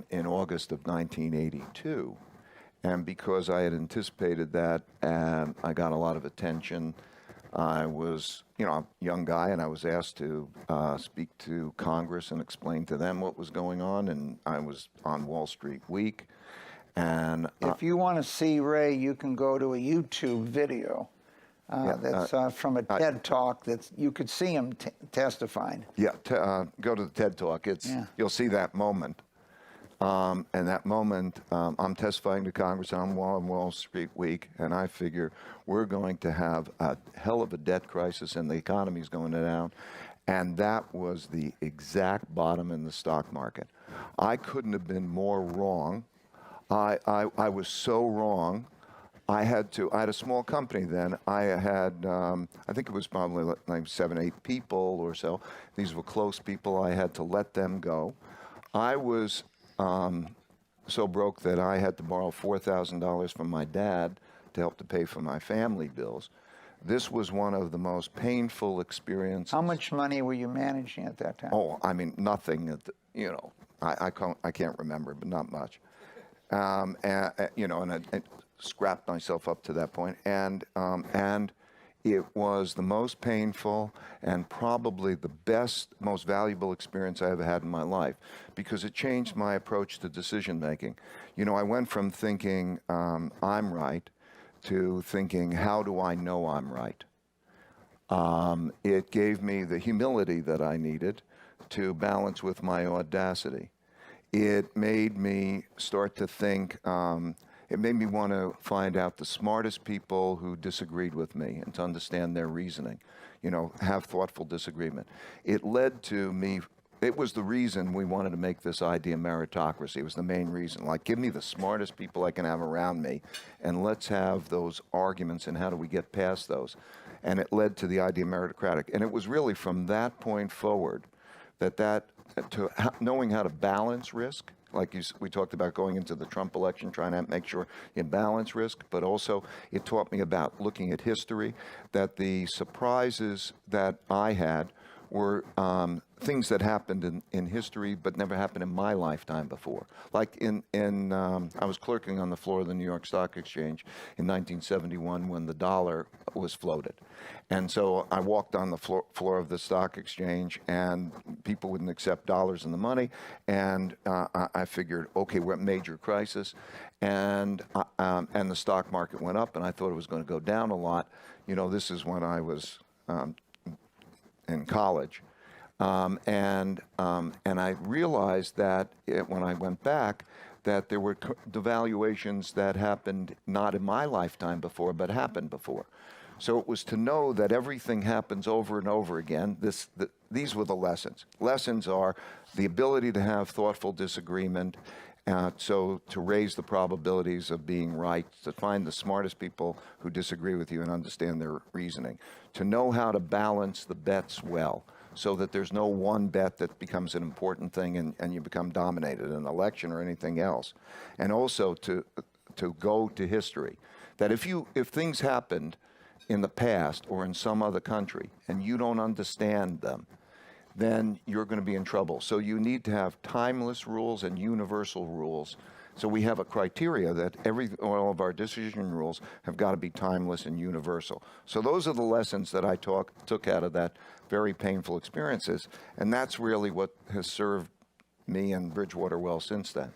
in August of 1982. And because I had anticipated that, and I got a lot of attention, I was, a young guy, and I was asked to speak to Congress and explain to them what was going on. And I was on Wall Street Week. And if you want to see Ray, you can go to a YouTube video that's from a TED Talk. You could see him testifying. Yeah, go to the TED Talk. You'll see that moment. And that moment, I'm testifying to Congress on Wall Street Week, and I figure we're going to have a hell of a debt crisis, and the economy's going down. And that was the exact bottom in the stock market. I couldn't have been more wrong. I was so wrong. I had a small company then. I had, I think it was probably like 7, 8 people or so. These were close people. I had to let them go. I was so broke that I had to borrow $4,000 from my dad to help to pay for my family bills. This was one of the most painful experiences. How much money were you managing at that time? Oh, I mean, nothing. I can't remember, but not much. And I scrapped myself up to that point, and it was the most painful and probably the best, most valuable experience I ever had in my life, because it changed my approach to decision making. I went from thinking I'm right to thinking, how do I know I'm right? It gave me the humility that I needed to balance with my audacity. It made me start to think, it made me want to find out the smartest people who disagreed with me and to understand their reasoning, have thoughtful disagreement. It led to me, it was the reason we wanted to make this idea meritocracy. It was the main reason. Like, give me the smartest people I can have around me, and let's have those arguments, and how do we get past those? And it led to the idea meritocratic. And it was really from that point forward to knowing how to balance risk, like we talked about going into the Trump election, trying to make sure you balance risk, but also it taught me about looking at history, that the surprises that I had were things that happened in history but never happened in my lifetime before. Like I was clerking on the floor of the New York Stock Exchange in 1971 when the dollar was floated. And so I walked on the floor of the stock exchange, and people wouldn't accept dollars in the money. And I figured, okay, we're at major crisis, and the stock market went up, and I thought it was going to go down a lot. This is when I was in college, and I realized that when I went back, that there were devaluations that happened not in my lifetime before, but happened before. So it was to know that everything happens over and over again. These were the lessons. Lessons are the ability to have thoughtful disagreement, so to raise the probabilities of being right, to find the smartest people who disagree with you and understand their reasoning, to know how to balance the bets well, so that there's no one bet that becomes an important thing and you become dominated in an election or anything else. And also to go to history, that if things happened in the past or in some other country and you don't understand them, then you're going to be in trouble. So you need to have timeless rules and universal rules. So we have a criteria that all of our decision rules have got to be timeless and universal. So those are the lessons that I took out of that very painful experiences, and that's really what has served me and Bridgewater well since then.